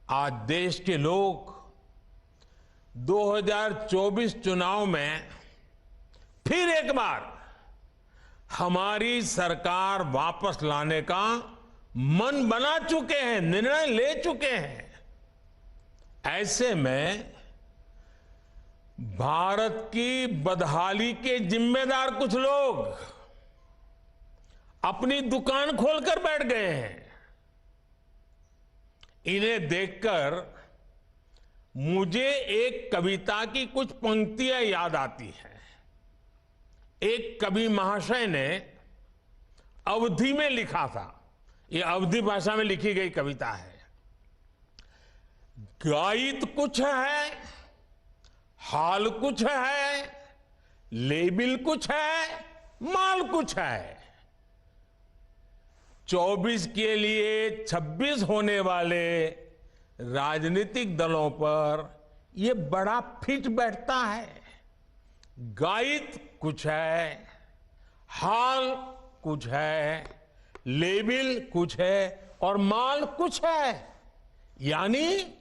आज देश के लोग 2024 चुनाव में फिर एक बार हमारी सरकार वापस लाने का मन बना चुके हैं, निर्णय ले चुके हैं। ऐसे में भारत की बदहाली के जिम्मेदार कुछ लोग अपनी दुकान खोलकर बैठ गए हैं। इन्हें देखकर मुझे एक कविता की कुछ पंक्तियां याद आती हैं। एक कवि महाशय ने अवधी में लिखा था, ये अवधी भाषा में लिखी गई कविता है। गायित कुछ है, हाल कुछ है, लेबिल कुछ है, माल कुछ है। 24 के लिए 26 होने वाले राजनीतिक दलों पर यह बड़ा फिट बैठता है। गायित कुछ है, हाल कुछ है, लेबिल कुछ है और माल कुछ है। यानी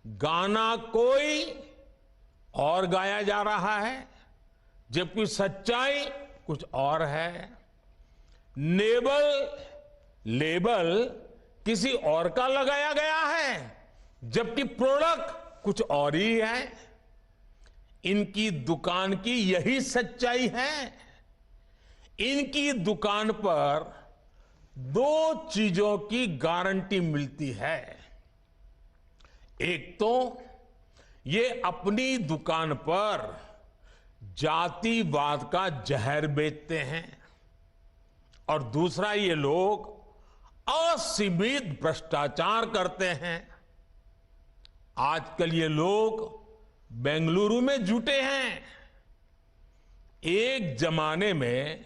गाना कोई और गाया जा रहा है, जबकि सच्चाई कुछ और है। लेबल किसी और का लगाया गया है, जबकि प्रोडक्ट कुछ और ही है। इनकी दुकान की यही सच्चाई है। इनकी दुकान पर दो चीजों की गारंटी मिलती है। एक तो ये अपनी दुकान पर जातिवाद का जहर बेचते हैं और दूसरा ये लोग असीमित भ्रष्टाचार करते हैं। आजकल ये लोग बेंगलुरु में जुटे हैं। एक जमाने में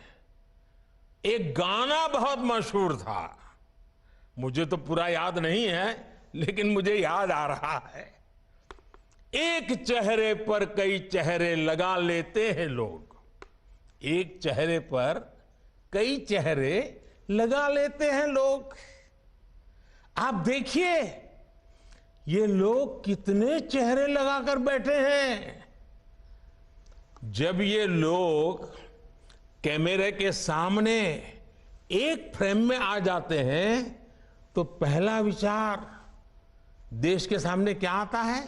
एक गाना बहुत मशहूर था, मुझे तो पूरा याद नहीं है लेकिन मुझे याद आ रहा है। एक चेहरे पर कई चेहरे लगा लेते हैं लोग। एक चेहरे पर कई चेहरे लगा लेते हैं लोग। आप देखिए ये लोग कितने चेहरे लगाकर बैठे हैं। जब ये लोग कैमरे के सामने एक फ्रेम में आ जाते हैं तो पहला विचार देश के सामने क्या आता है?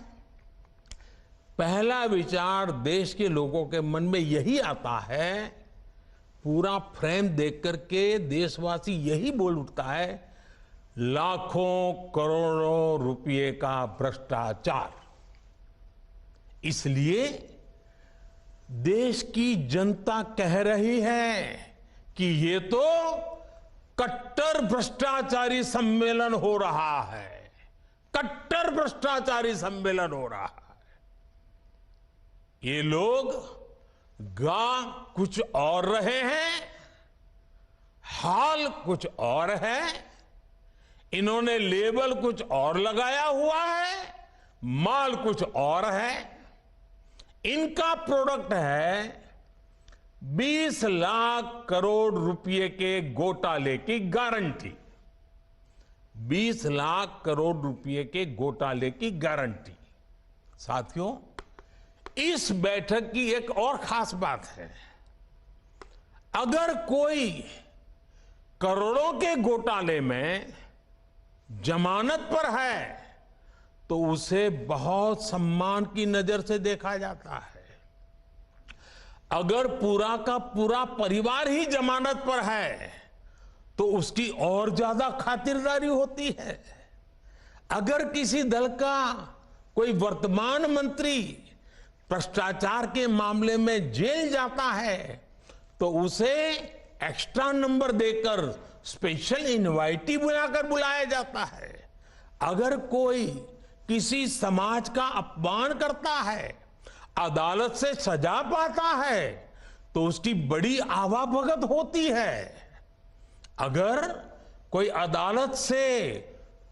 पहला विचार देश के लोगों के मन में यही आता है, पूरा फ्रेम देख करके देशवासी यही बोल उठता है, लाखों करोड़ों रुपए का भ्रष्टाचार। इसलिए देश की जनता कह रही है कि ये तो कट्टर भ्रष्टाचारी सम्मेलन हो रहा है। कट्टर भ्रष्टाचारी सम्मेलन हो रहा है। ये लोग गा कुछ और रहे हैं, हाल कुछ और है। इन्होंने लेबल कुछ और लगाया हुआ है, माल कुछ और है। इनका प्रोडक्ट है 20 लाख करोड़ रुपए के घोटाले की गारंटी। 20 लाख करोड़ रुपए के घोटाले की गारंटी। साथियों, इस बैठक की एक और खास बात है। अगर कोई करोड़ों के घोटाले में जमानत पर है तो उसे बहुत सम्मान की नजर से देखा जाता है। अगर पूरा का पूरा परिवार ही जमानत पर है तो उसकी और ज्यादा खातिरदारी होती है। अगर किसी दल का कोई वर्तमान मंत्री भ्रष्टाचार के मामले में जेल जाता है तो उसे एक्स्ट्रा नंबर देकर स्पेशल इनवाइटी बुलाकर बुलाया जाता है। अगर कोई किसी समाज का अपमान करता है, अदालत से सजा पाता है तो उसकी बड़ी आवाभगत होती है। अगर कोई अदालत से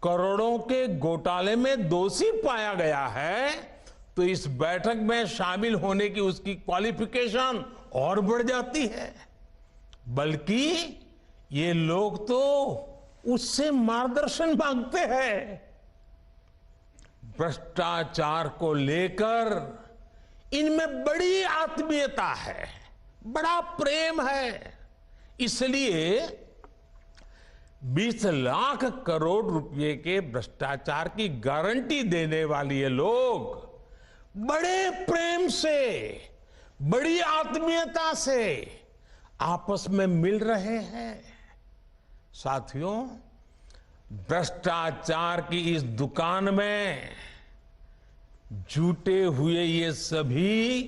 करोड़ों के घोटाले में दोषी पाया गया है तो इस बैठक में शामिल होने की उसकी क्वालिफिकेशन और बढ़ जाती है। बल्कि ये लोग तो उससे मार्गदर्शन मांगते हैं। भ्रष्टाचार को लेकर इनमें बड़ी आत्मीयता है, बड़ा प्रेम है। इसलिए 20 लाख करोड़ रुपए के भ्रष्टाचार की गारंटी देने वाले ये लोग बड़े प्रेम से, बड़ी आत्मीयता से आपस में मिल रहे हैं। साथियों, भ्रष्टाचार की इस दुकान में जुटे हुए ये सभी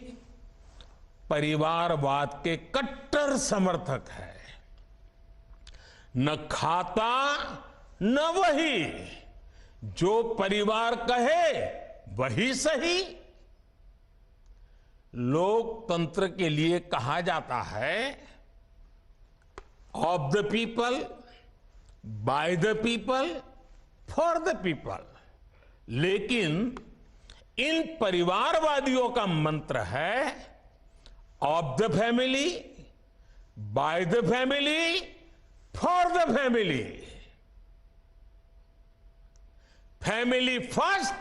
परिवारवाद के कट्टर समर्थक हैं। न खाता न वही, जो परिवार कहे वही सही। लोकतंत्र के लिए कहा जाता है of the people, by the people, for the people. लेकिन इन परिवारवादियों का मंत्र है of the family, by the family, for the family. Family first,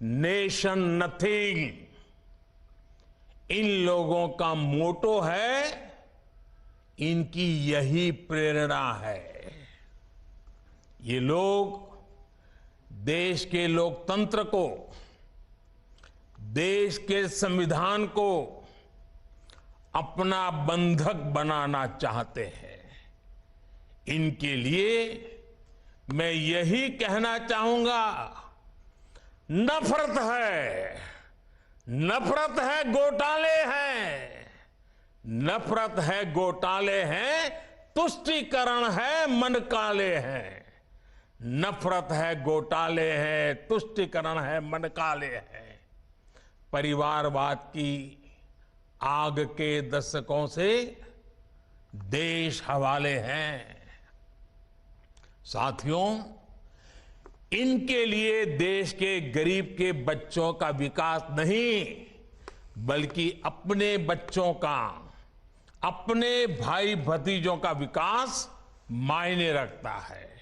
nation nothing. इन लोगों का मोटो है, इनकी यही प्रेरणा है। ये लोग देश के लोकतंत्र को, देश के संविधान को अपना बंधक बनाना चाहते हैं। इनके लिए मैं यही कहना चाहूंगा, नफरत है, नफरत है, घोटाले हैं, नफरत है, घोटाले हैं, तुष्टीकरण है, मन काले हैं। नफरत है, घोटाले हैं, तुष्टीकरण है, मन काले हैं। परिवारवाद की आग के दशकों से देश हवाले हैं। साथियों, इनके लिए देश के गरीब के बच्चों का विकास नहीं, बल्कि अपने बच्चों का, अपने भाई भतीजों का विकास मायने रखता है।